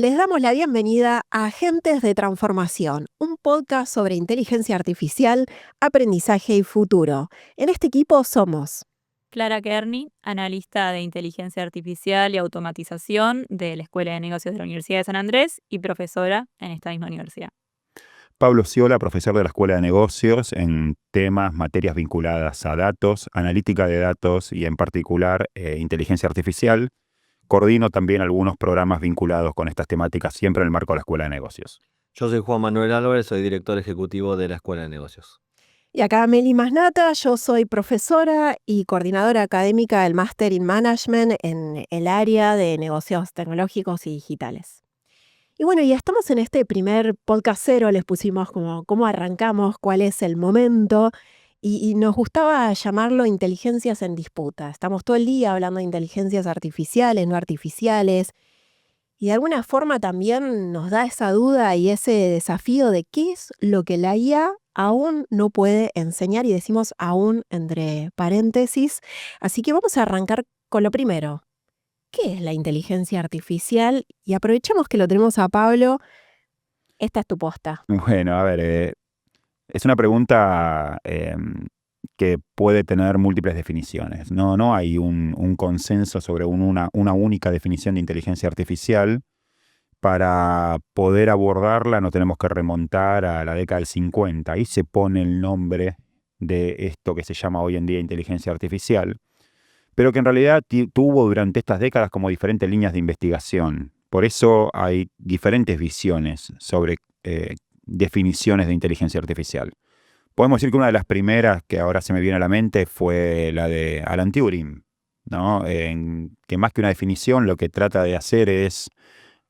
Les damos la bienvenida a Agentes de Transformación, un podcast sobre inteligencia artificial, aprendizaje y futuro. En este equipo somos Clara Kearney, analista de inteligencia artificial y automatización de la Escuela de Negocios de la Universidad de San Andrés y profesora en esta misma universidad. Pablo Sciola, profesor de la Escuela de Negocios en materias vinculadas a datos, analítica de datos y en particular inteligencia artificial. Coordino también algunos programas vinculados con estas temáticas siempre en el marco de la Escuela de Negocios. Yo soy Juan Manuel Álvarez, soy director ejecutivo de la Escuela de Negocios. Y acá Meli Masnata, yo soy profesora y coordinadora académica del Máster in Management en el área de negocios tecnológicos y digitales. Y bueno, ya estamos en este primer podcast cero, les pusimos como cómo arrancamos, cuál es el momento, y nos gustaba llamarlo inteligencias en disputa. Estamos todo el día hablando de inteligencias artificiales, no artificiales, y de alguna forma también nos da esa duda y ese desafío de qué es lo que la IA aún no puede enseñar, y decimos aún entre paréntesis. Así que vamos a arrancar con lo primero. ¿Qué es la inteligencia artificial? Y aprovechamos que lo tenemos a Pablo. Esta es tu posta. Bueno, a ver, es una pregunta que puede tener múltiples definiciones. No hay un consenso sobre una única definición de inteligencia artificial. Para poder abordarla nos tenemos que remontar a la década del 50. Ahí se pone el nombre de esto que se llama hoy en día inteligencia artificial, pero que en realidad tuvo durante estas décadas como diferentes líneas de investigación. Por eso hay diferentes visiones sobre definiciones de inteligencia artificial. Podemos decir que una de las primeras que ahora se me viene a la mente fue la de Alan Turing, ¿no? Que más que una definición lo que trata de hacer es,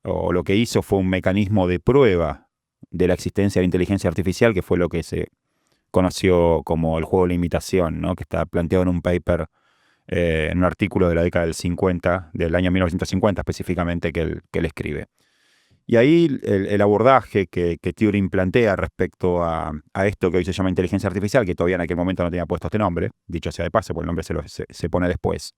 o lo que hizo fue un mecanismo de prueba de la existencia de inteligencia artificial, que fue lo que se conoció como el juego de la imitación, ¿no? Que está planteado en un paper, en un artículo de la década del 50, del año 1950 específicamente, que él escribe. Y ahí el abordaje que Turing plantea respecto a esto que hoy se llama inteligencia artificial, que todavía en aquel momento no tenía puesto este nombre, dicho sea de paso, porque el nombre se pone después,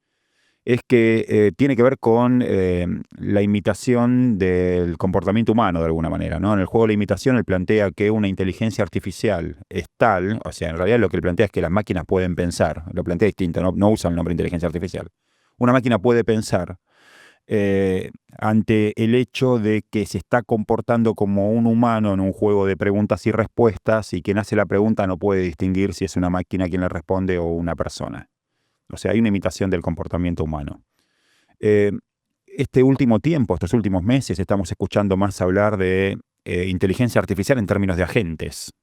es que tiene que ver con la imitación del comportamiento humano de alguna manera, ¿no? En el juego de la imitación él plantea que una inteligencia artificial es tal, o sea, en realidad lo que él plantea es que las máquinas pueden pensar, lo plantea distinto, no usa el nombre inteligencia artificial. Una máquina puede pensar ante el hecho de que se está comportando como un humano en un juego de preguntas y respuestas, y quien hace la pregunta no puede distinguir si es una máquina quien le responde o una persona. O sea, hay una imitación del comportamiento humano. Este último tiempo, estos últimos meses, estamos escuchando más hablar de inteligencia artificial en términos de agentes,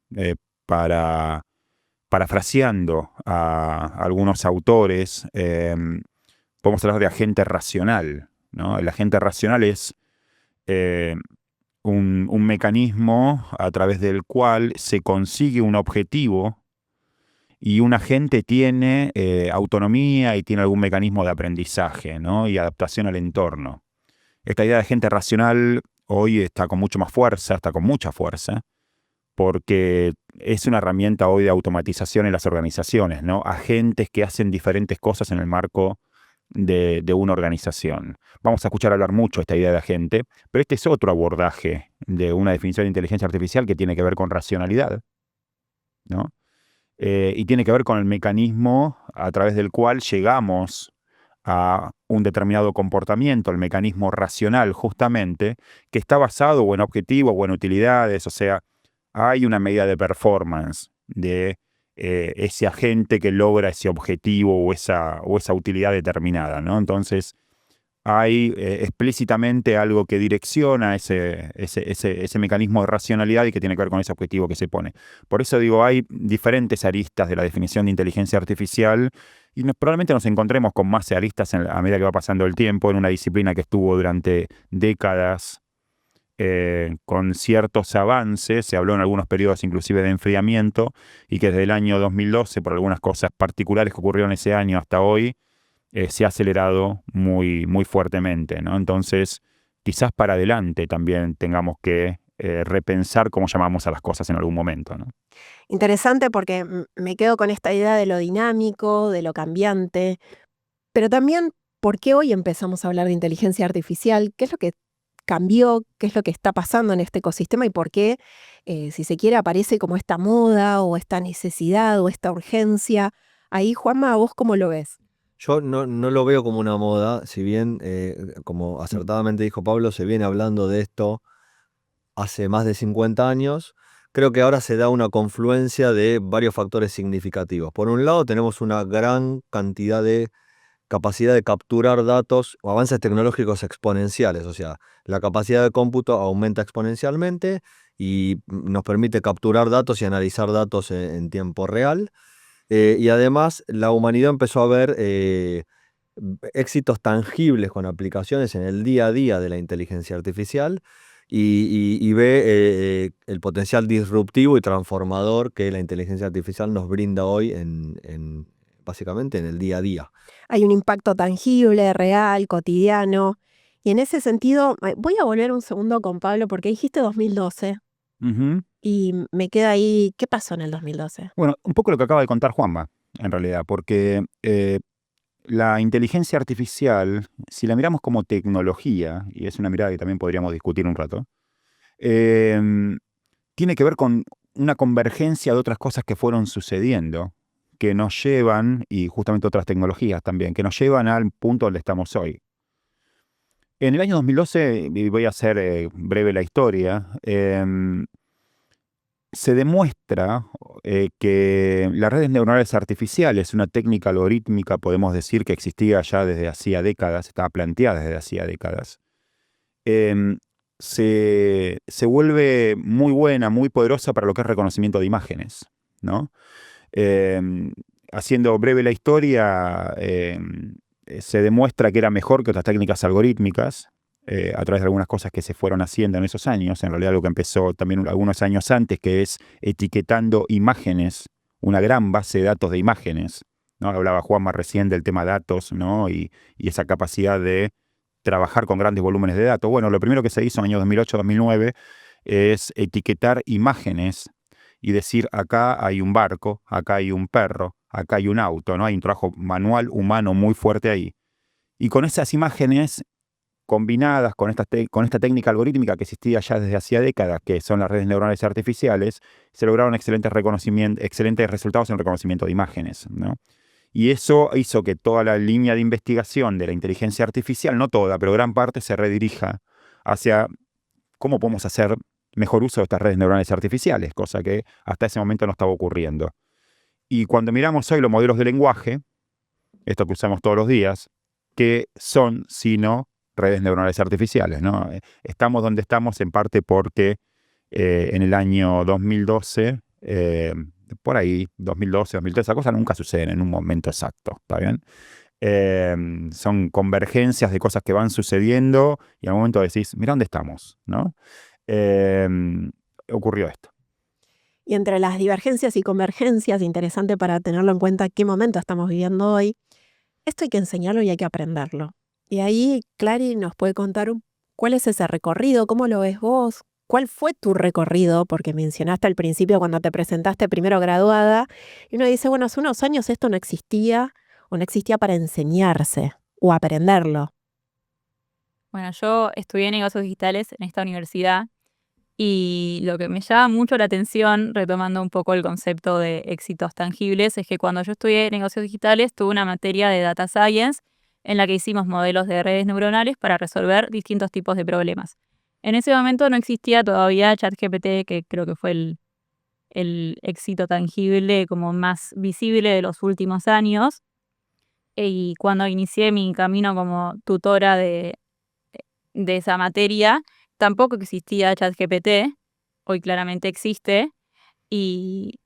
parafraseando a algunos autores, podemos hablar de agente racional, ¿no? El agente racional es un mecanismo a través del cual se consigue un objetivo y un agente tiene autonomía y tiene algún mecanismo de aprendizaje, ¿no? Y adaptación al entorno. Esta idea de agente racional hoy está con mucha fuerza, porque es una herramienta hoy de automatización en las organizaciones, ¿no? Agentes que hacen diferentes cosas en el marco de una organización. Vamos a escuchar hablar mucho de esta idea de agente, pero este es otro abordaje de una definición de inteligencia artificial que tiene que ver con racionalidad, ¿no? Y tiene que ver con el mecanismo a través del cual llegamos a un determinado comportamiento, el mecanismo racional justamente, que está basado o en objetivos o en utilidades, o sea, hay una medida de performance de ese agente que logra ese objetivo o esa utilidad determinada, ¿no? Entonces, hay explícitamente algo que direcciona ese mecanismo de racionalidad y que tiene que ver con ese objetivo que se pone. Por eso digo, hay diferentes aristas de la definición de inteligencia artificial y probablemente nos encontremos con más aristas a medida que va pasando el tiempo en una disciplina que estuvo durante décadas con ciertos avances. Se habló en algunos periodos inclusive de enfriamiento, y que desde el año 2012, por algunas cosas particulares que ocurrieron ese año hasta hoy, se ha acelerado muy, muy fuertemente, ¿no? Entonces, quizás para adelante también tengamos que repensar cómo llamamos a las cosas en algún momento, ¿no? Interesante porque me quedo con esta idea de lo dinámico, de lo cambiante, pero también por qué hoy empezamos a hablar de inteligencia artificial, qué es lo que cambió, qué es lo que está pasando en este ecosistema y por qué, si se quiere, aparece como esta moda o esta necesidad o esta urgencia. Ahí, Juanma, ¿vos cómo lo ves? Yo no lo veo como una moda, si bien, como acertadamente dijo Pablo, se viene hablando de esto hace más de 50 años. Creo que ahora se da una confluencia de varios factores significativos. Por un lado, tenemos una gran cantidad de capacidad de capturar datos o avances tecnológicos exponenciales, o sea, la capacidad de cómputo aumenta exponencialmente y nos permite capturar datos y analizar datos en tiempo real. Y además la humanidad empezó a ver éxitos tangibles con aplicaciones en el día a día de la inteligencia artificial y ve el potencial disruptivo y transformador que la inteligencia artificial nos brinda hoy básicamente en el día a día. Hay un impacto tangible, real, cotidiano. Y en ese sentido, voy a volver un segundo con Pablo porque dijiste 2012 Ujú. y me queda ahí, ¿qué pasó en el 2012? Bueno, un poco lo que acaba de contar Juanma, en realidad, porque la inteligencia artificial, si la miramos como tecnología, y es una mirada que también podríamos discutir un rato, tiene que ver con una convergencia de otras cosas que fueron sucediendo, que nos llevan, y justamente otras tecnologías también, que nos llevan al punto donde estamos hoy. En el año 2012, y voy a hacer breve la historia, se demuestra que las redes neuronales artificiales, una técnica algorítmica, podemos decir que existía ya desde hacía décadas, estaba planteada desde hacía décadas, se vuelve muy buena, muy poderosa para lo que es reconocimiento de imágenes, ¿no? Haciendo breve la historia, se demuestra que era mejor que otras técnicas algorítmicas, a través de algunas cosas que se fueron haciendo en esos años, en realidad lo que empezó también algunos años antes, que es etiquetando imágenes, una gran base de datos de imágenes, ¿no? Hablaba Juanma recién del tema datos, ¿no? Y esa capacidad de trabajar con grandes volúmenes de datos. Bueno, lo primero que se hizo en el año 2008-2009 es etiquetar imágenes y decir, acá hay un barco, acá hay un perro, acá hay un auto, ¿no? Hay un trabajo manual humano muy fuerte ahí. Y con esas imágenes combinadas con esta técnica algorítmica que existía ya desde hacía décadas, que son las redes neuronales artificiales, se lograron excelentes resultados en el reconocimiento de imágenes, ¿no? Y eso hizo que toda la línea de investigación de la inteligencia artificial, no toda, pero gran parte, se redirija hacia cómo podemos hacer mejor uso de estas redes neuronales artificiales, cosa que hasta ese momento no estaba ocurriendo. Y cuando miramos hoy los modelos de lenguaje, esto que usamos todos los días, ¿qué son sino redes neuronales artificiales, ¿no? Estamos donde estamos en parte porque en el año 2012, por ahí, 2012, 2013, esas cosas nunca suceden en un momento exacto, ¿está bien? Son convergencias de cosas que van sucediendo y al momento decís, mira dónde estamos, ¿no? Ocurrió esto. Y entre las divergencias y convergencias, interesante para tenerlo en cuenta qué momento estamos viviendo hoy, esto hay que enseñarlo y hay que aprenderlo. Y ahí Clary nos puede contar cuál es ese recorrido, cómo lo ves vos, cuál fue tu recorrido, porque mencionaste al principio cuando te presentaste primero graduada, y uno dice, bueno, hace unos años esto no existía o no existía para enseñarse o aprenderlo. Bueno, yo estudié negocios digitales en esta universidad y lo que me llama mucho la atención, retomando un poco el concepto de éxitos tangibles, es que cuando yo estudié negocios digitales tuve una materia de data science en la que hicimos modelos de redes neuronales para resolver distintos tipos de problemas. En ese momento no existía todavía ChatGPT, que creo que fue el éxito tangible como más visible de los últimos años. Y cuando inicié mi camino como tutora de esa materia, tampoco existía ChatGPT, hoy claramente existe, y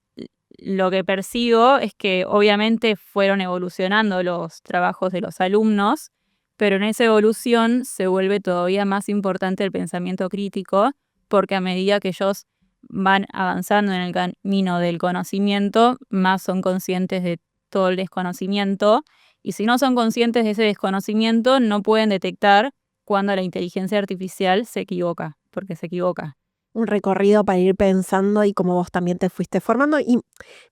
lo que percibo es que obviamente fueron evolucionando los trabajos de los alumnos, pero en esa evolución se vuelve todavía más importante el pensamiento crítico, porque a medida que ellos van avanzando en el camino del conocimiento, más son conscientes de todo el desconocimiento, y si no son conscientes de ese desconocimiento, no pueden detectar cuando la inteligencia artificial se equivoca, porque se equivoca. Un recorrido para ir pensando y cómo vos también te fuiste formando. Y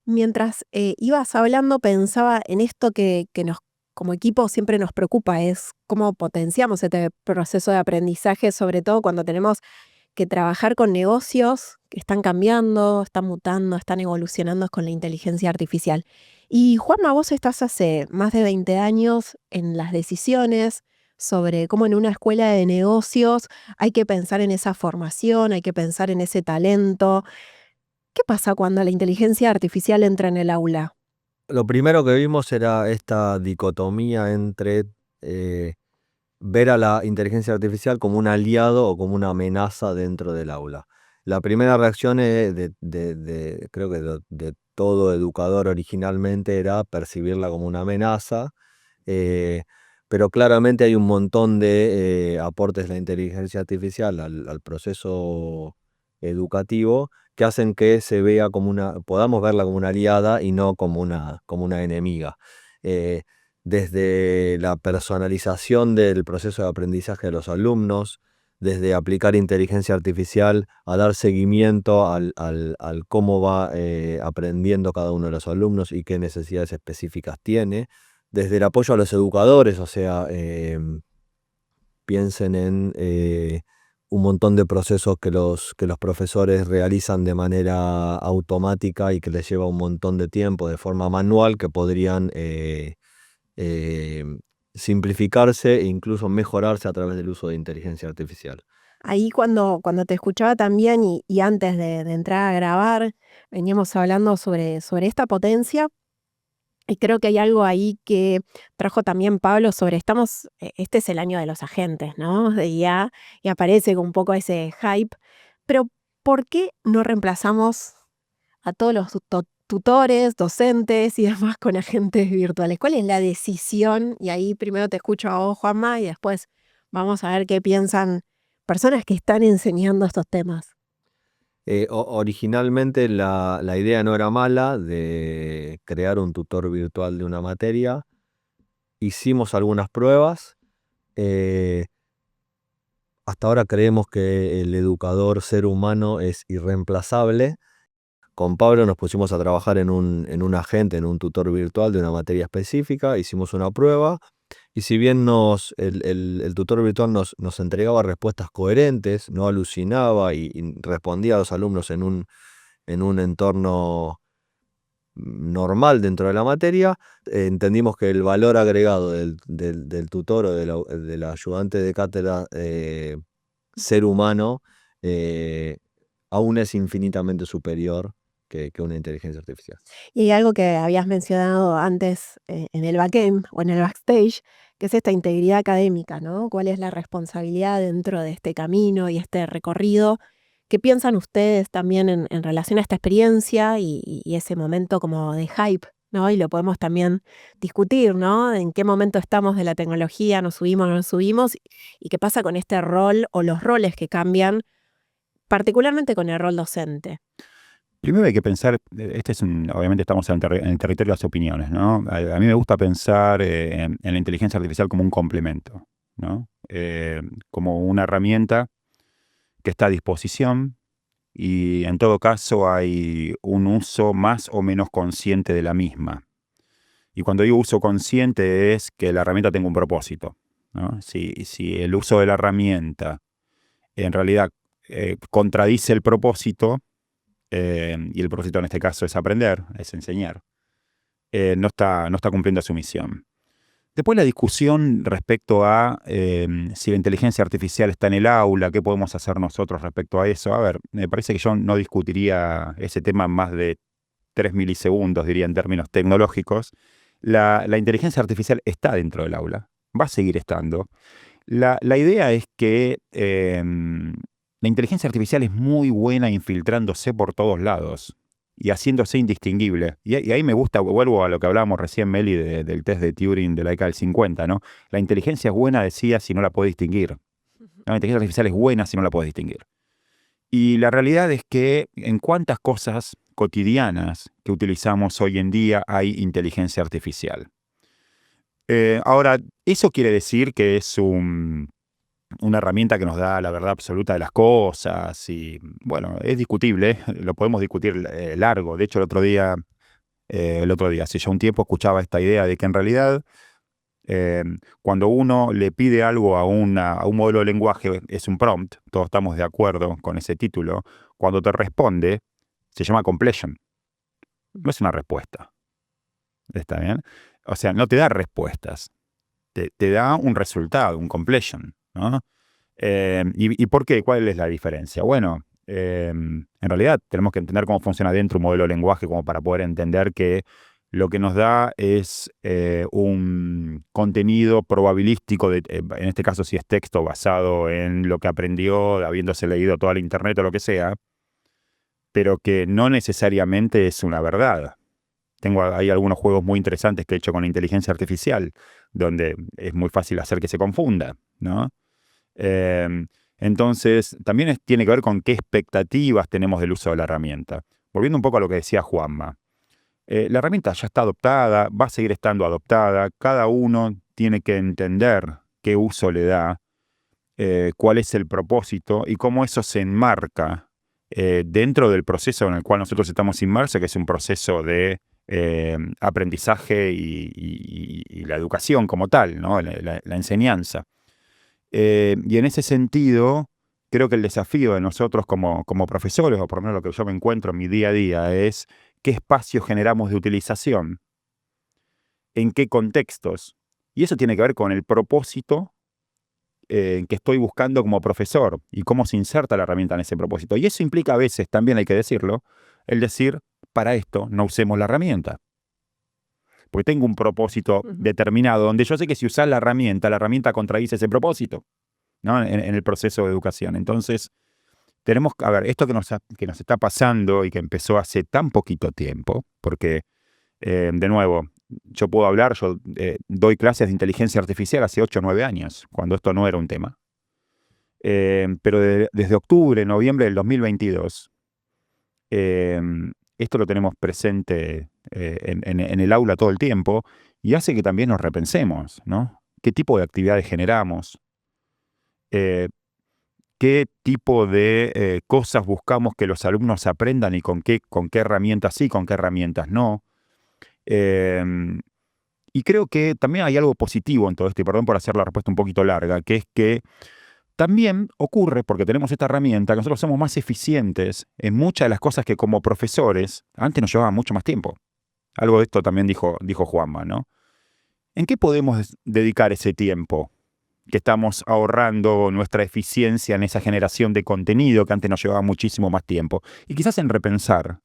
mientras ibas hablando pensaba en esto que nos como equipo siempre nos preocupa es cómo potenciamos este proceso de aprendizaje, sobre todo cuando tenemos que trabajar con negocios que están cambiando, están mutando, están evolucionando con la inteligencia artificial. Y Juanma, vos estás hace más de 20 años en las decisiones sobre cómo en una escuela de negocios hay que pensar en esa formación, hay que pensar en ese talento. ¿Qué pasa cuando la inteligencia artificial entra en el aula? Lo primero que vimos era esta dicotomía entre ver a la inteligencia artificial como un aliado o como una amenaza dentro del aula. La primera reacción creo que de todo educador originalmente era percibirla como una amenaza, pero claramente hay un montón de aportes de la inteligencia artificial al proceso educativo que hacen que podamos verla como una aliada y no como una enemiga. Desde la personalización del proceso de aprendizaje de los alumnos, desde aplicar inteligencia artificial a dar seguimiento al cómo va aprendiendo cada uno de los alumnos y qué necesidades específicas tiene, desde el apoyo a los educadores, o sea, piensen en un montón de procesos que los profesores realizan de manera automática y que les lleva un montón de tiempo de forma manual, que podrían simplificarse e incluso mejorarse a través del uso de inteligencia artificial. Ahí cuando te escuchaba también y antes de entrar a grabar, veníamos hablando sobre esta potencia. Y creo que hay algo ahí que trajo también Pablo sobre este es el año de los agentes, ¿no? De IA, y aparece con un poco ese hype. Pero, ¿por qué no reemplazamos a todos los tutores, docentes y demás con agentes virtuales? ¿Cuál es la decisión? Y ahí primero te escucho a vos, Juanma, y después vamos a ver qué piensan personas que están enseñando estos temas. Originalmente la idea no era mala de crear un tutor virtual de una materia. Hicimos algunas pruebas. Hasta ahora creemos que el educador ser humano es irreemplazable. Con Pablo nos pusimos a trabajar en un agente, en un tutor virtual de una materia específica. Hicimos una prueba. Y si bien el tutor virtual nos entregaba respuestas coherentes, no alucinaba y respondía a los alumnos en un entorno normal dentro de la materia, entendimos que el valor agregado del tutor o del ayudante de cátedra ser humano aún es infinitamente superior que una inteligencia artificial. Y hay algo que habías mencionado antes en el backend o en el backstage, que es esta integridad académica, ¿no? ¿Cuál es la responsabilidad dentro de este camino y este recorrido? ¿Qué piensan ustedes también en relación a esta experiencia y ese momento como de hype, ¿no? Y lo podemos también discutir, ¿no? En qué momento estamos de la tecnología, nos subimos, no nos subimos, y qué pasa con este rol o los roles que cambian, particularmente con el rol docente. Primero hay que pensar, obviamente estamos en el territorio de las opiniones, ¿no? A mí me gusta pensar en la inteligencia artificial como un complemento, ¿no? Como una herramienta que está a disposición y en todo caso hay un uso más o menos consciente de la misma. Y cuando digo uso consciente es que la herramienta tenga un propósito, ¿no? Si el uso de la herramienta en realidad contradice el propósito, y el propósito en este caso es aprender, es enseñar, no está cumpliendo su misión. Después la discusión respecto a si la inteligencia artificial está en el aula, qué podemos hacer nosotros respecto a eso. A ver, me parece que yo no discutiría ese tema en más de 3 milisegundos, diría en términos tecnológicos. La inteligencia artificial está dentro del aula, va a seguir estando. La idea es que la inteligencia artificial es muy buena infiltrándose por todos lados y haciéndose indistinguible. Y ahí me gusta, vuelvo a lo que hablábamos recién, Meli, del test de Turing de la década del 50, ¿no? La inteligencia es buena, decía, si no la puede distinguir. La inteligencia artificial es buena si no la puede distinguir. Y la realidad es que en cuántas cosas cotidianas que utilizamos hoy en día hay inteligencia artificial. Ahora, eso quiere decir que es una herramienta que nos da la verdad absoluta de las cosas y, bueno, es discutible, lo podemos discutir largo. De hecho, el otro día, hace ya un tiempo, escuchaba esta idea de que en realidad Cuando uno le pide algo a un modelo de lenguaje, es un prompt, todos estamos de acuerdo con ese título. Cuando te responde, se llama completion. No es una respuesta. ¿Está bien? O sea, no te da respuestas. Te da un resultado, un completion, ¿no? ¿Y por qué? ¿Cuál es la diferencia? Bueno, en realidad tenemos que entender cómo funciona dentro un modelo de lenguaje como para poder entender que lo que nos da es un contenido probabilístico, en este caso si es texto basado en lo que aprendió, habiéndose leído toda la internet o lo que sea, pero que no necesariamente es una verdad. Hay algunos juegos muy interesantes que he hecho con inteligencia artificial, donde es muy fácil hacer que se confunda, ¿no? Entonces, también tiene que ver con qué expectativas tenemos del uso de la herramienta. Volviendo un poco a lo que decía Juanma. La herramienta ya está adoptada, va a seguir estando adoptada. Cada uno tiene que entender qué uso le da, cuál es el propósito y cómo eso se enmarca dentro del proceso en el cual nosotros estamos inmersos, que es un proceso de aprendizaje y la educación como tal, ¿no? La enseñanza. Y en ese sentido, creo que el desafío de nosotros como profesores, o por lo menos lo que yo me encuentro en mi día a día, es qué espacios generamos de utilización, en qué contextos. Y eso tiene que ver con el propósito que estoy buscando como profesor y cómo se inserta la herramienta en ese propósito. Y eso implica a veces, también hay que decirlo, el decir, para esto no usemos la herramienta. Porque tengo un propósito determinado, donde yo sé que si usas la herramienta contradice ese propósito, ¿no? En el proceso de educación. Entonces, tenemos que ver, esto que nos está pasando y que empezó hace tan poquito tiempo, porque, de nuevo, yo puedo hablar, yo doy clases de inteligencia artificial hace 8 o 9 años, cuando esto no era un tema. Pero desde octubre, noviembre del 2022, esto lo tenemos presente en el aula todo el tiempo y hace que también nos repensemos, ¿no? ¿Qué tipo de actividades generamos? ¿Qué tipo de cosas buscamos que los alumnos aprendan y con qué herramientas sí, con qué herramientas no? Y creo que también hay algo positivo en todo esto, y perdón por hacer la respuesta un poquito larga, que es que también ocurre, porque tenemos esta herramienta, que nosotros somos más eficientes en muchas de las cosas que como profesores antes nos llevaban mucho más tiempo. Algo de esto también dijo Juanma, ¿no? ¿En qué podemos dedicar ese tiempo que estamos ahorrando nuestra eficiencia en esa generación de contenido que antes nos llevaba muchísimo más tiempo? Y quizás en repensar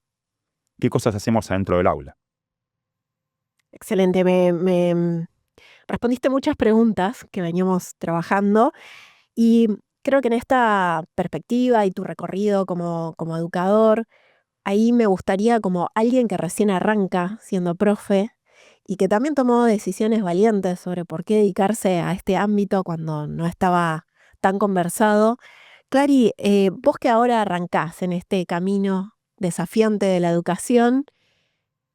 qué cosas hacemos adentro del aula. Excelente, me respondiste muchas preguntas que veníamos trabajando y creo que en esta perspectiva y tu recorrido como educador, ahí me gustaría como alguien que recién arranca siendo profe y que también tomó decisiones valientes sobre por qué dedicarse a este ámbito cuando no estaba tan conversado. Clary, vos que ahora arrancás en este camino desafiante de la educación,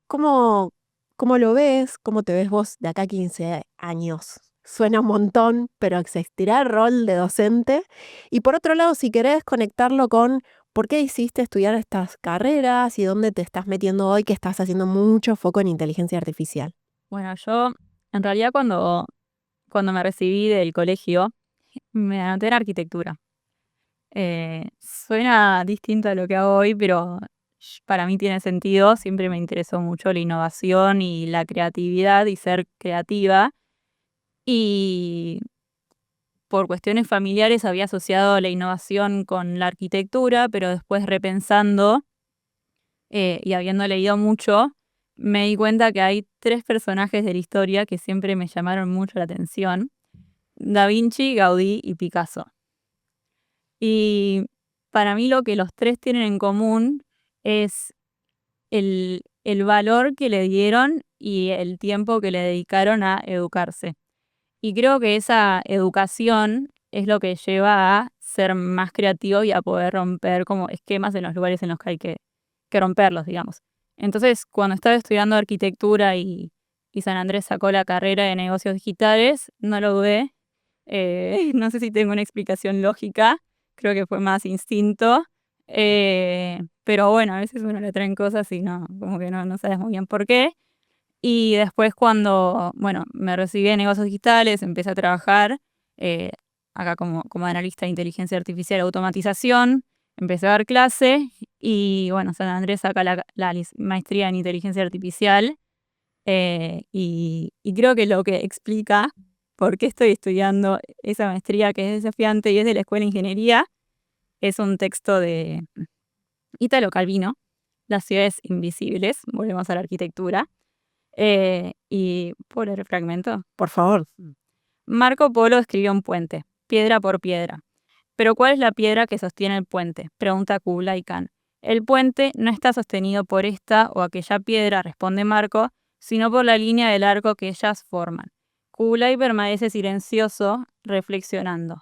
¿cómo, cómo lo ves? ¿Cómo te ves vos de acá a 15 años? Suena un montón, pero existirá el rol de docente. Y por otro lado, si querés conectarlo con por qué decidiste estudiar estas carreras y dónde te estás metiendo hoy, que estás haciendo mucho foco en inteligencia artificial. Bueno, yo en realidad cuando me recibí del colegio, me anoté en arquitectura. Suena distinto a lo que hago hoy, pero para mí tiene sentido. Siempre me interesó mucho la innovación y la creatividad y ser creativa. Y por cuestiones familiares había asociado la innovación con la arquitectura, pero después repensando y habiendo leído mucho, me di cuenta que hay 3 personajes de la historia que siempre me llamaron mucho la atención: Da Vinci, Gaudí y Picasso. Y para mí lo que los 3 tienen en común es el valor que le dieron y el tiempo que le dedicaron a educarse. Y creo que esa educación es lo que lleva a ser más creativo y a poder romper como esquemas en los lugares en los que hay que romperlos, digamos. Entonces, cuando estaba estudiando arquitectura y San Andrés sacó la carrera de negocios digitales, no lo dudé. No sé si tengo una explicación lógica, creo que fue más instinto. Pero bueno, a veces uno le traen cosas y no, como que no sabes muy bien por qué. Y después cuando, me recibí en negocios digitales, empecé a trabajar acá como analista de inteligencia artificial y automatización, empecé a dar clase y San Andrés saca la maestría en inteligencia artificial y creo que lo que explica por qué estoy estudiando esa maestría que es desafiante y es de la Escuela de Ingeniería es un texto de Italo Calvino, Las ciudades invisibles, volvemos a la arquitectura. Y ¿puedo leer el fragmento? Por favor. Marco Polo escribió un puente, piedra por piedra. ¿Pero cuál es la piedra que sostiene el puente?, pregunta Kublai Khan. El puente no está sostenido por esta o aquella piedra, responde Marco, sino por la línea del arco que ellas forman. Kublai permanece silencioso, reflexionando.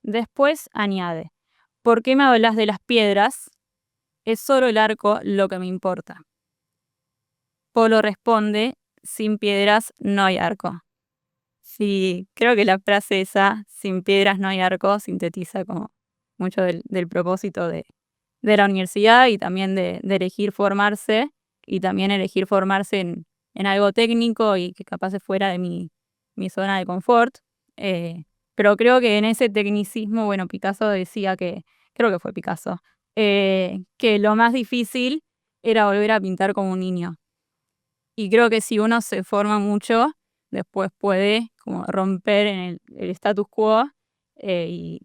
Después añade, ¿por qué me hablas de las piedras? Es solo el arco lo que me importa. Polo responde, sin piedras no hay arco. Sí, creo que la frase esa, sin piedras no hay arco, sintetiza como mucho del propósito de la universidad y también de elegir formarse y también elegir formarse en algo técnico y que capaz es fuera de mi zona de confort. Pero creo que en ese tecnicismo, Picasso decía creo que fue Picasso, que lo más difícil era volver a pintar como un niño. Y creo que si uno se forma mucho, después puede como romper en el status quo y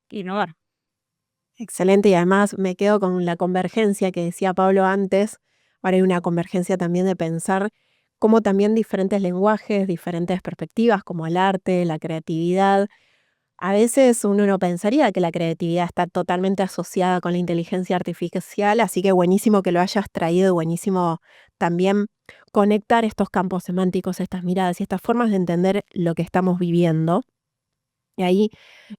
innovar. Excelente, y además me quedo con la convergencia que decía Pablo antes. Ahora hay una convergencia también de pensar cómo también diferentes lenguajes, diferentes perspectivas, como el arte, la creatividad. A veces uno no pensaría que la creatividad está totalmente asociada con la inteligencia artificial, así que buenísimo que lo hayas traído, buenísimo también conectar estos campos semánticos, estas miradas y estas formas de entender lo que estamos viviendo. Y ahí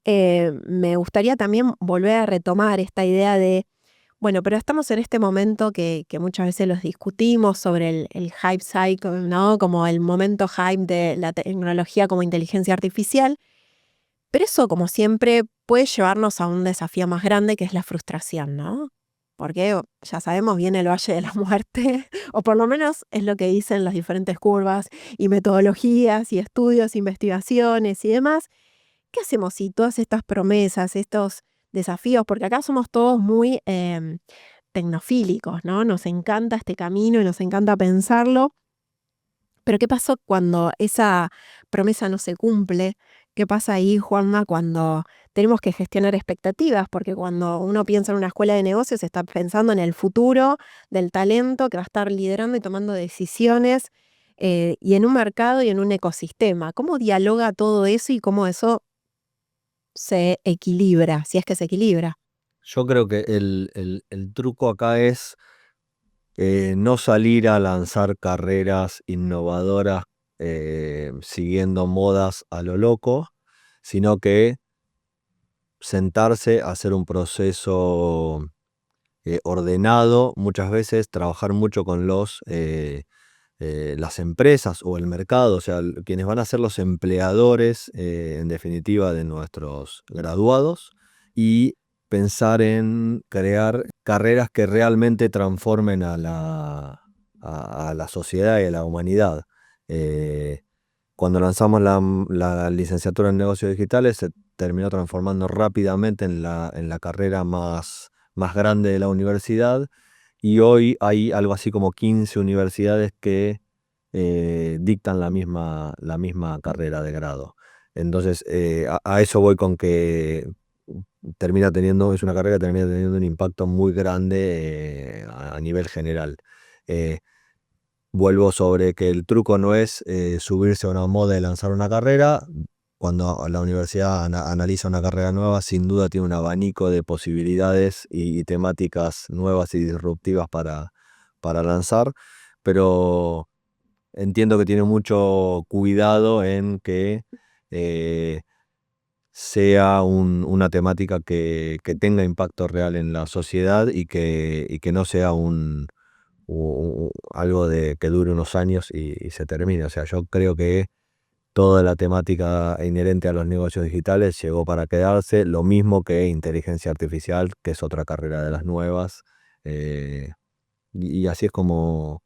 me gustaría también volver a retomar esta idea de, bueno, pero estamos en este momento que muchas veces los discutimos sobre el hype cycle, ¿no? Como el momento hype de la tecnología como inteligencia artificial. Pero eso, como siempre, puede llevarnos a un desafío más grande que es la frustración, ¿no? Porque ya sabemos, viene el valle de la muerte, o por lo menos es lo que dicen las diferentes curvas y metodologías y estudios, investigaciones y demás. ¿Qué hacemos si todas estas promesas, estos desafíos, porque acá somos todos muy tecnofílicos, ¿no? Nos encanta este camino y nos encanta pensarlo, pero ¿qué pasó cuando esa promesa no se cumple? ¿Qué pasa ahí, Juanma, cuando tenemos que gestionar expectativas? Porque cuando uno piensa en una escuela de negocios, está pensando en el futuro del talento que va a estar liderando y tomando decisiones y en un mercado y en un ecosistema. ¿Cómo dialoga todo eso y cómo eso se equilibra, si es que se equilibra? Yo creo que el truco acá es no salir a lanzar carreras innovadoras siguiendo modas a lo loco, sino que sentarse a hacer un proceso ordenado, muchas veces trabajar mucho con las empresas o el mercado, o sea, quienes van a ser los empleadores, en definitiva, de nuestros graduados, y pensar en crear carreras que realmente transformen a la sociedad y a la humanidad. Cuando lanzamos la licenciatura en negocios digitales, se terminó transformando rápidamente en la carrera más grande de la universidad. Y hoy hay algo así como 15 universidades que dictan la misma carrera de grado. Entonces, a eso voy con que es una carrera que termina teniendo un impacto muy grande a nivel general. Vuelvo sobre que el truco no es subirse a una moda y lanzar una carrera. Cuando la universidad analiza una carrera nueva, sin duda tiene un abanico de posibilidades y temáticas nuevas y disruptivas para lanzar, pero entiendo que tiene mucho cuidado en que sea una temática que tenga impacto real en la sociedad y que no sea algo que dure unos años y se termine. O sea, yo creo que toda la temática inherente a los negocios digitales llegó para quedarse, lo mismo que inteligencia artificial, que es otra carrera de las nuevas, y así es como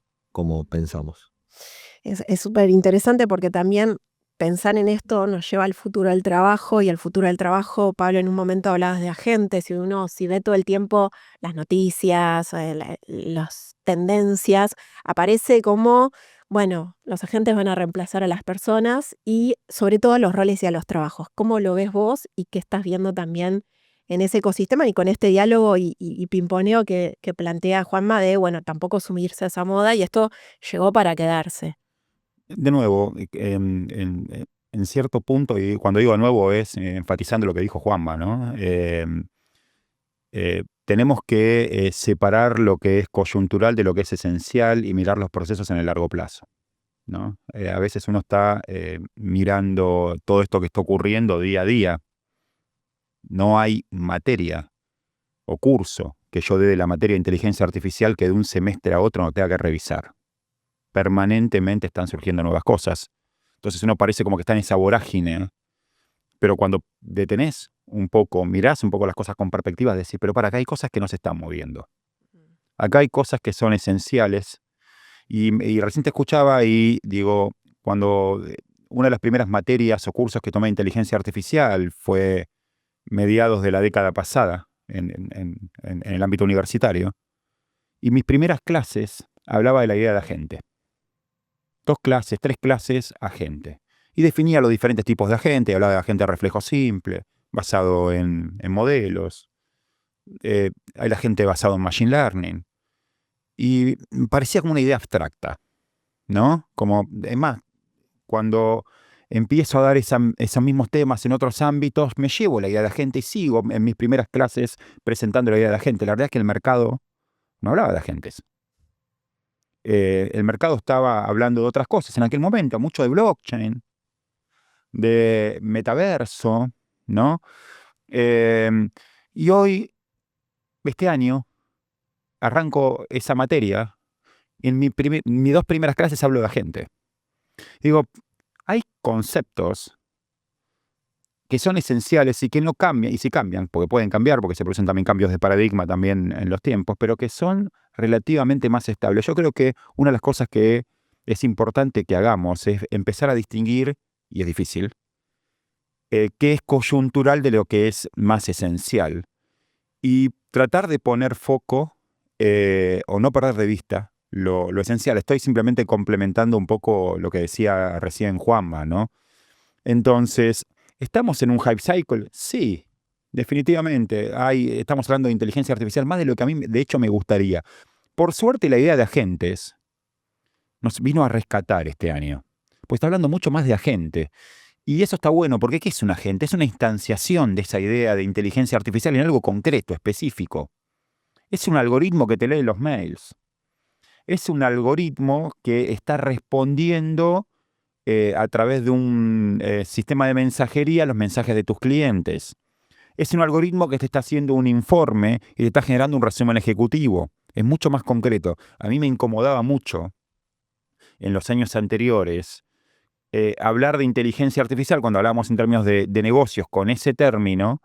pensamos. Es súper interesante porque también pensar en esto nos lleva al futuro del trabajo, y al futuro del trabajo, Pablo, en un momento hablabas de agentes, y uno si ve todo el tiempo las noticias, las tendencias, aparece como, bueno, los agentes van a reemplazar a las personas y sobre todo a los roles y a los trabajos. ¿Cómo lo ves vos y qué estás viendo también en ese ecosistema y con este diálogo y pimponeo que plantea Juanma de, bueno, tampoco sumirse a esa moda, y esto llegó para quedarse? De nuevo, en cierto punto, y cuando digo de nuevo es enfatizando lo que dijo Juanma, ¿no? Tenemos que separar lo que es coyuntural de lo que es esencial y mirar los procesos en el largo plazo, ¿no? A veces uno está mirando todo esto que está ocurriendo día a día. No hay materia o curso que yo dé de la materia de inteligencia artificial que de un semestre a otro no tenga que revisar. Permanentemente están surgiendo nuevas cosas. Entonces uno parece como que está en esa vorágine, pero cuando detenés un poco, mirás un poco las cosas con perspectiva, decís, pero para acá hay cosas que no se están moviendo. Acá hay cosas que son esenciales. Y recién te escuchaba y digo, cuando una de las primeras materias o cursos que tomé de inteligencia artificial fue mediados de la década pasada en el ámbito universitario. Y mis primeras clases hablaba de la idea de agente. 2 clases, 3 clases, agente. Y definía los diferentes tipos de agente, hablaba de agente de reflejo simple, basado en modelos. Hay el agente basado en machine learning. Y me parecía como una idea abstracta, ¿no? Como, es más, cuando empiezo a dar esos mismos temas en otros ámbitos, me llevo la idea de agente y sigo en mis primeras clases presentando la idea de agente. La verdad es que el mercado no hablaba de agentes. El mercado estaba hablando de otras cosas en aquel momento, mucho de blockchain, de metaverso, ¿no? Y hoy, este año, arranco esa materia y en mis 2 primeras clases hablo de agente. Digo, hay conceptos que son esenciales y que no cambian, y sí cambian, porque pueden cambiar, porque se producen también cambios de paradigma también en los tiempos, pero que son relativamente más estables. Yo creo que una de las cosas que es importante que hagamos es empezar a distinguir, y es difícil, qué es coyuntural de lo que es más esencial. Y tratar de poner foco o no perder de vista lo esencial. Estoy simplemente complementando un poco lo que decía recién Juanma, ¿no? Entonces, ¿estamos en un hype cycle? Sí, definitivamente. Estamos hablando de inteligencia artificial más de lo que a mí, de hecho, me gustaría. Por suerte, la idea de agentes nos vino a rescatar este año. Pues está hablando mucho más de agente. Y eso está bueno, porque ¿qué es un agente? Es una instanciación de esa idea de inteligencia artificial en algo concreto, específico. Es un algoritmo que te lee los mails. Es un algoritmo que está respondiendo a través de un sistema de mensajería a los mensajes de tus clientes. Es un algoritmo que te está haciendo un informe y te está generando un resumen ejecutivo. Es mucho más concreto. A mí me incomodaba mucho en los años anteriores hablar de inteligencia artificial cuando hablábamos en términos de negocios con ese término,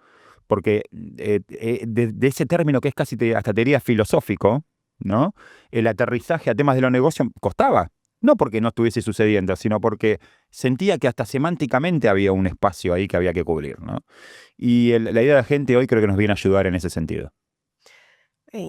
porque de ese término que es casi hasta te diría filosófico, ¿no? El aterrizaje a temas de los negocios costaba. No porque no estuviese sucediendo, sino porque sentía que hasta semánticamente había un espacio ahí que había que cubrir, ¿no? Y la idea de agente hoy creo que nos viene a ayudar en ese sentido.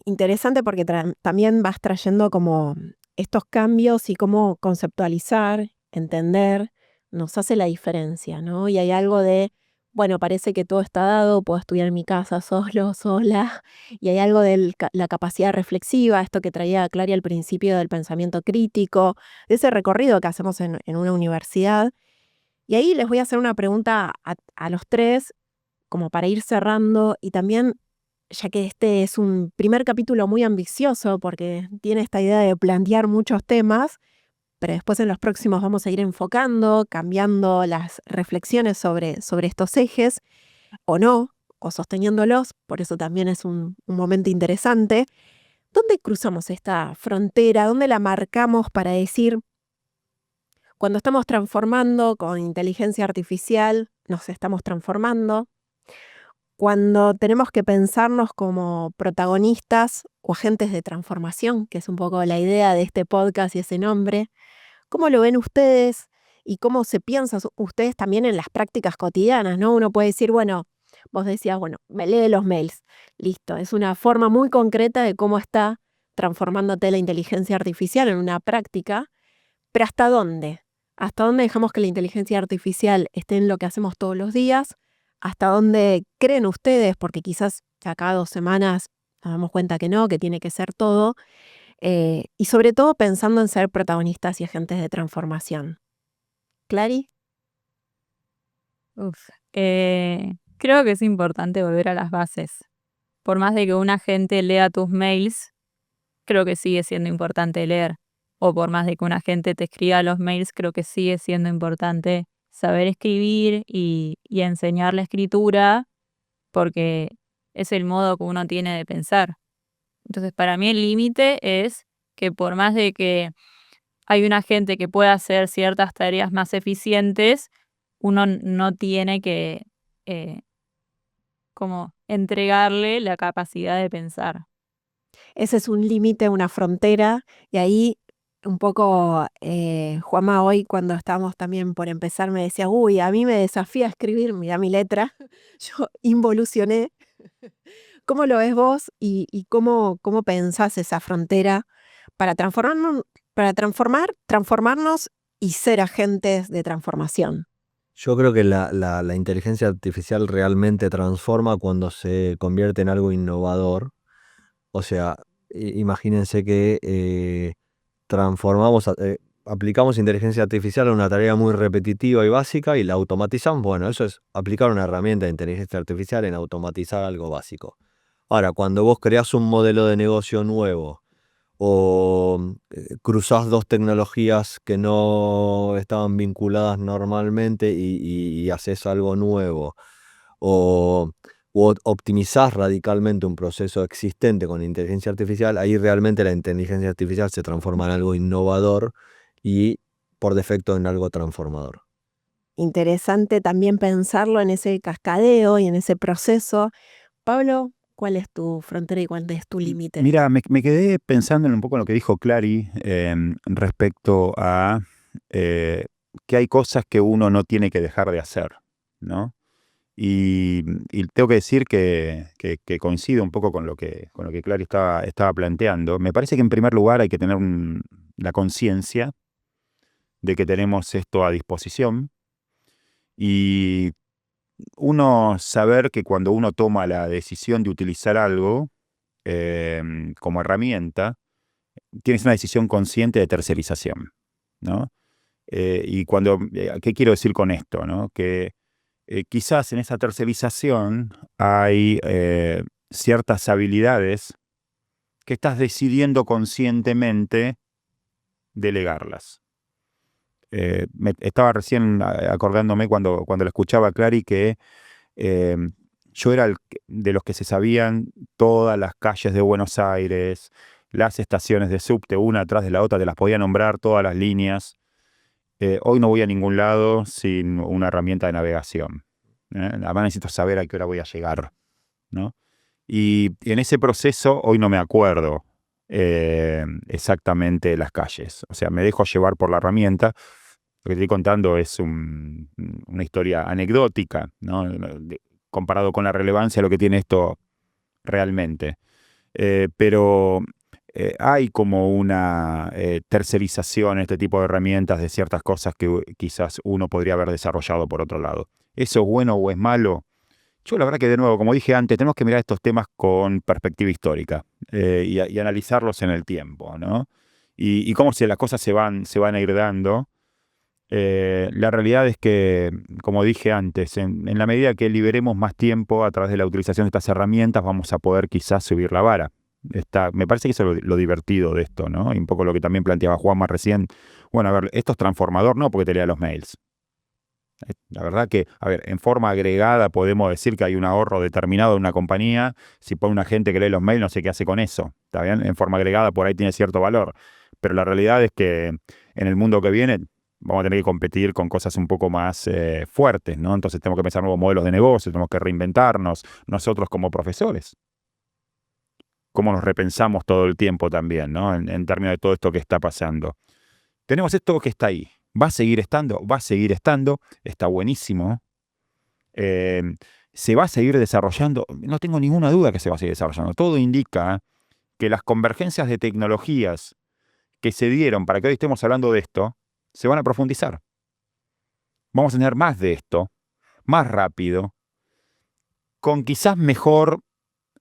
Interesante porque también vas trayendo como estos cambios y cómo conceptualizar, entender, nos hace la diferencia, ¿no? Y hay algo de, bueno, parece que todo está dado, puedo estudiar en mi casa solo, sola, y hay algo de la capacidad reflexiva, esto que traía Clary al principio del pensamiento crítico, de ese recorrido que hacemos en una universidad. Y ahí les voy a hacer una pregunta a los tres, como para ir cerrando, y también, ya que este es un primer capítulo muy ambicioso porque tiene esta idea de plantear muchos temas, pero después en los próximos vamos a ir enfocando, cambiando las reflexiones sobre estos ejes, o no, o sosteniéndolos, por eso también es un momento interesante. ¿Dónde cruzamos esta frontera? ¿Dónde la marcamos para decir, cuando estamos transformando con inteligencia artificial, nos estamos transformando? Cuando tenemos que pensarnos como protagonistas o agentes de transformación, que es un poco la idea de este podcast y ese nombre, ¿Cómo lo ven ustedes y cómo se piensan ustedes también en las prácticas cotidianas, ¿no? Uno puede decir, bueno, vos decías, bueno, me lee los mails, listo, es una forma muy concreta de cómo está transformándote la inteligencia artificial en una práctica, pero ¿hasta dónde? ¿Hasta dónde dejamos que la inteligencia artificial esté en lo que hacemos todos los días? ¿Hasta dónde creen ustedes? Porque quizás ya cada 2 semanas nos damos cuenta que no, que tiene que ser todo. Y sobre todo pensando en ser protagonistas y agentes de transformación. ¿Clary? Uf. Creo que es importante volver a las bases. Por más de que una gente lea tus mails, creo que sigue siendo importante leer. O por más de que una gente te escriba los mails, creo que sigue siendo importante saber escribir y enseñar la escritura, porque es el modo que uno tiene de pensar. Entonces, para mí el límite es que por más de que hay una gente que pueda hacer ciertas tareas más eficientes, uno no tiene que como entregarle la capacidad de pensar. Ese es un límite, una frontera, y ahí un poco Juanma hoy cuando estábamos también por empezar me decía, uy, a mí me desafía escribir, mira mi letra, yo involucioné. ¿Cómo lo ves vos y cómo pensás esa frontera para transformarnos y ser agentes de transformación? Yo creo que la inteligencia artificial realmente transforma cuando se convierte en algo innovador. O sea, imagínense que aplicamos inteligencia artificial a una tarea muy repetitiva y básica y la automatizamos. Bueno, eso es aplicar una herramienta de inteligencia artificial en automatizar algo básico. Ahora, cuando vos creás un modelo de negocio nuevo o cruzás dos tecnologías que no estaban vinculadas normalmente y haces algo nuevo, o optimizás radicalmente un proceso existente con inteligencia artificial, ahí realmente la inteligencia artificial se transforma en algo innovador y por defecto en algo transformador. Interesante también pensarlo en ese cascadeo y en ese proceso. Pablo, ¿cuál es tu frontera y cuál es tu límite? Mira, me quedé pensando en un poco en lo que dijo Clary respecto a que hay cosas que uno no tiene que dejar de hacer, ¿no? Y tengo que decir que coincido un poco con lo que Clary estaba planteando. Me parece que en primer lugar hay que tener la conciencia de que tenemos esto a disposición y uno saber que cuando uno toma la decisión de utilizar algo como herramienta, tienes una decisión consciente de tercerización, ¿no? ¿Qué quiero decir con esto, ¿no? Que quizás en esa tercerización hay ciertas habilidades que estás decidiendo conscientemente delegarlas. Estaba recién acordándome cuando lo escuchaba a Clary que yo era de los que se sabían todas las calles de Buenos Aires, las estaciones de subte, una atrás de la otra, te las podía nombrar, todas las líneas. Hoy no voy a ningún lado sin una herramienta de navegación. Además necesito saber a qué hora voy a llegar, ¿no? Y en ese proceso hoy no me acuerdo exactamente las calles. O sea, me dejo llevar por la herramienta. Lo que te estoy contando es una historia anecdótica, ¿no? Comparado con la relevancia de lo que tiene esto realmente. Pero hay como una tercerización en este tipo de herramientas de ciertas cosas que quizás uno podría haber desarrollado por otro lado. ¿Eso es bueno o es malo? Yo la verdad que de nuevo, como dije antes, tenemos que mirar estos temas con perspectiva histórica y analizarlos en el tiempo, ¿no? Y cómo las cosas se van a ir dando. La realidad es que, como dije antes, en la medida que liberemos más tiempo a través de la utilización de estas herramientas, vamos a poder quizás subir la vara. Me parece que eso es lo divertido de esto, ¿no? Y un poco lo que también planteaba Juanma recién. Bueno, a ver, esto es transformador, no porque te lea los mails. La verdad que, a ver, en forma agregada podemos decir que hay un ahorro determinado de una compañía. Si pone una gente que lee los mails, no sé qué hace con eso. ¿Está bien? En forma agregada por ahí tiene cierto valor. Pero la realidad es que en el mundo que viene vamos a tener que competir con cosas un poco más fuertes, ¿no? Entonces tenemos que pensar nuevos modelos de negocio, tenemos que reinventarnos nosotros como profesores. Cómo nos repensamos todo el tiempo también, ¿no? En términos de todo esto que está pasando. tenemos esto que está ahí. ¿Va a seguir estando? Va a seguir estando. Está buenísimo. ¿Se va a seguir desarrollando? No tengo ninguna duda que se va a seguir desarrollando. Todo indica que las convergencias de tecnologías que se dieron para que hoy estemos hablando de esto, se van a profundizar. Vamos a tener más de esto, más rápido, con quizás mejor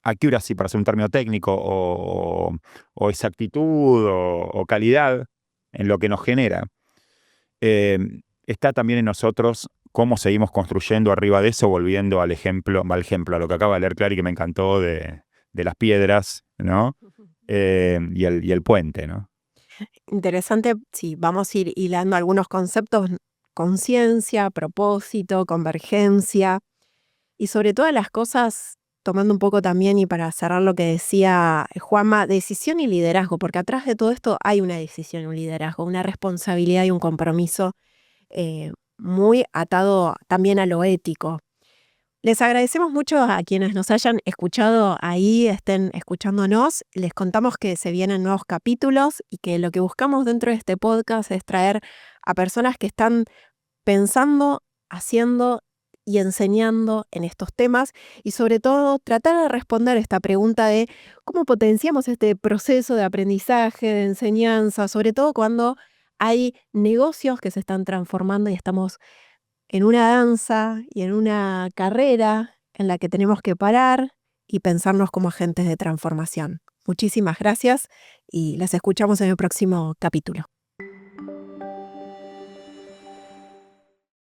accuracy, para hacer un término técnico, o exactitud, o calidad en lo que nos genera. Está también en nosotros cómo seguimos construyendo arriba de eso, volviendo al ejemplo, a lo que acaba de leer Clary, que me encantó, de las piedras, ¿no? Y el puente, ¿no? Interesante, sí, vamos a ir hilando algunos conceptos: conciencia, propósito, convergencia, y sobre todas las cosas, tomando un poco también, y para cerrar lo que decía Juanma, decisión y liderazgo, porque atrás de todo esto hay una decisión y un liderazgo, una responsabilidad y un compromiso muy atado también a lo ético. Les agradecemos mucho a quienes nos hayan escuchado ahí, estén escuchándonos. Les contamos que se vienen nuevos capítulos y que lo que buscamos dentro de este podcast es traer a personas que están pensando, haciendo y enseñando en estos temas, y sobre todo tratar de responder esta pregunta de cómo potenciamos este proceso de aprendizaje, de enseñanza, sobre todo cuando hay negocios que se están transformando y estamos en una danza y en una carrera en la que tenemos que parar y pensarnos como agentes de transformación. Muchísimas gracias y las escuchamos en el próximo capítulo.